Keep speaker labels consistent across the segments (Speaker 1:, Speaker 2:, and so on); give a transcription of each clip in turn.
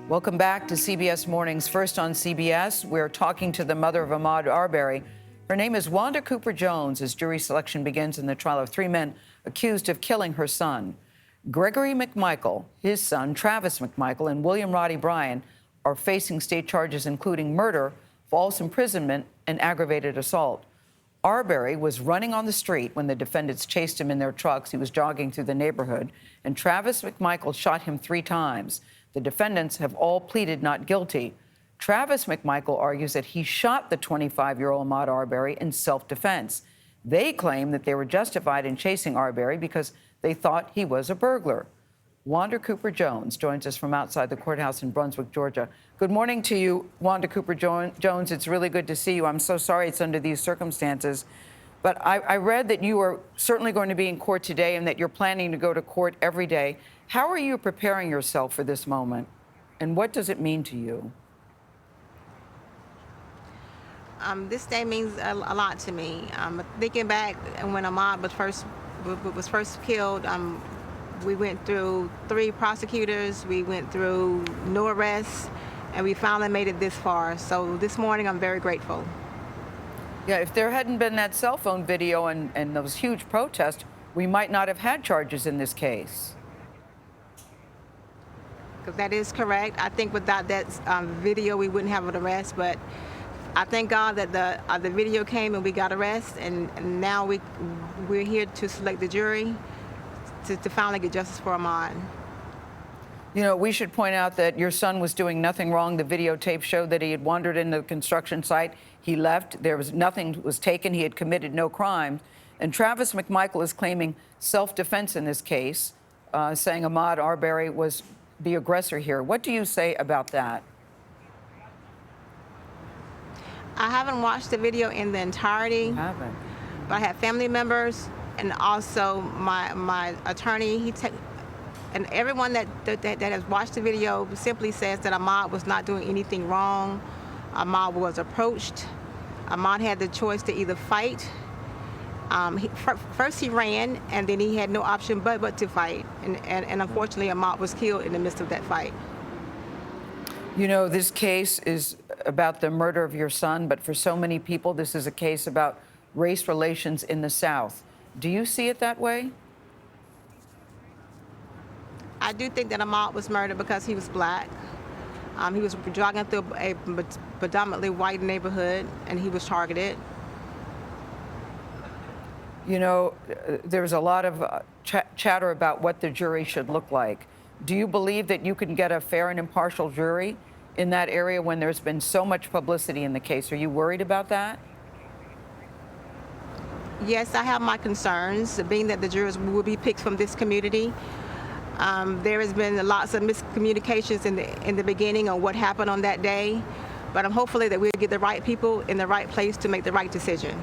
Speaker 1: Welcome back to CBS Mornings. First on CBS, we're talking to the mother of Ahmaud Arbery. Her name is Wanda Cooper-Jones as jury selection begins in the trial of three men accused of killing her son. Gregory McMichael, his son, Travis McMichael, and William Roddy Bryan are facing state charges including murder, false imprisonment, and aggravated assault. Arbery was running on the street when the defendants chased him in their trucks. He was jogging through the neighborhood, and Travis McMichael shot him 3 times. The defendants have all pleaded not guilty. Travis McMichael argues that he shot the 25-year-old Ahmaud Arbery in self-defense. They claim that they were justified in chasing Arbery because they thought he was a burglar. Wanda Cooper-Jones joins us from outside the courthouse in Brunswick, Georgia. Good morning to you, Wanda Cooper-Jones. It's really good to see you. I'm so sorry it's under these circumstances. But I read that you are certainly going to be in court today and that you're planning to go to court every day. How are you preparing yourself for this moment, and what does it mean to you?
Speaker 2: This day means a lot to me. Thinking back when Ahmaud was first killed, we went through 3 prosecutors, we went through no arrests, and we finally made it this far. So this morning, I'm very grateful.
Speaker 1: Yeah, if there hadn't been that cell phone video and those huge protests, we might not have had charges in this case.
Speaker 2: That is correct. I think without that video, we wouldn't have an arrest, but I thank God that the video came and we got arrested, and now we're here to select the jury to finally get justice for Ahmaud.
Speaker 1: You know, we should point out that your son was doing nothing wrong. The videotape showed that he had wandered into the construction site. He left. There was nothing was taken. He had committed no crime. And Travis McMichael is claiming self-defense in this case, saying Ahmaud Arbery was the aggressor here. What do you say about that?
Speaker 2: I haven't watched the video in the entirety.
Speaker 1: You haven't.
Speaker 2: But I have family members and also my attorney. And everyone that has watched the video simply says that Ahmaud was not doing anything wrong. Ahmaud was approached. Ahmaud had the choice to either fight. First he ran, and then he had no option but to fight. And unfortunately, Ahmaud was killed in the midst of that fight.
Speaker 1: You know, this case is about the murder of your son, but for so many people, this is a case about race relations in the South. Do you see it that way?
Speaker 2: I do think that Ahmaud was murdered because he was black. He was jogging through a predominantly white neighborhood, and he was targeted.
Speaker 1: You know, there's a lot of chatter about what the jury should look like. Do you believe that you can get a fair and impartial jury in that area when there's been so much publicity in the case? Are you worried about that?
Speaker 2: Yes, I have my concerns, being that the jurors will be picked from this community. There has been lots of miscommunications in the beginning on what happened on that day, but I'm hopefully that we'll get the right people in the right place to make the right decision.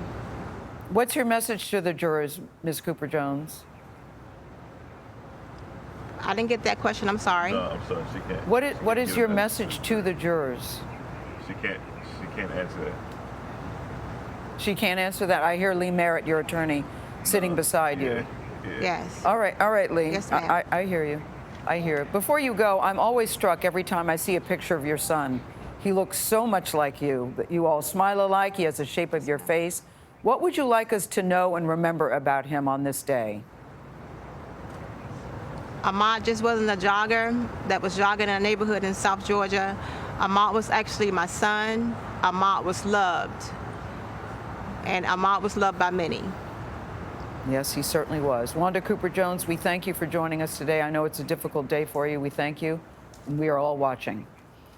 Speaker 1: What's your message to the jurors, Ms. Cooper-Jones?
Speaker 2: I didn't get that question. I'm sorry.
Speaker 3: No, I'm sorry. She can't.
Speaker 1: What is your message to the jurors?
Speaker 3: She can't answer that.
Speaker 1: She can't answer that. I hear Lee Merritt, your attorney, sitting beside you.
Speaker 3: Yeah.
Speaker 2: Yes.
Speaker 1: All right, Lee.
Speaker 2: Yes, ma'am.
Speaker 1: I hear you. I hear it. Before you go, I'm always struck every time I see a picture of your son. He looks so much like you. You all smile alike. He has the shape of your face. What would you like us to know and remember about him on this day?
Speaker 2: Ahmaud just wasn't a jogger that was jogging in a neighborhood in South Georgia. Ahmaud was actually my son. Ahmaud was loved. And Ahmaud was loved by many.
Speaker 1: Yes, he certainly was. Wanda Cooper-Jones, we thank you for joining us today. I know it's a difficult day for you. We thank you, and we are all watching.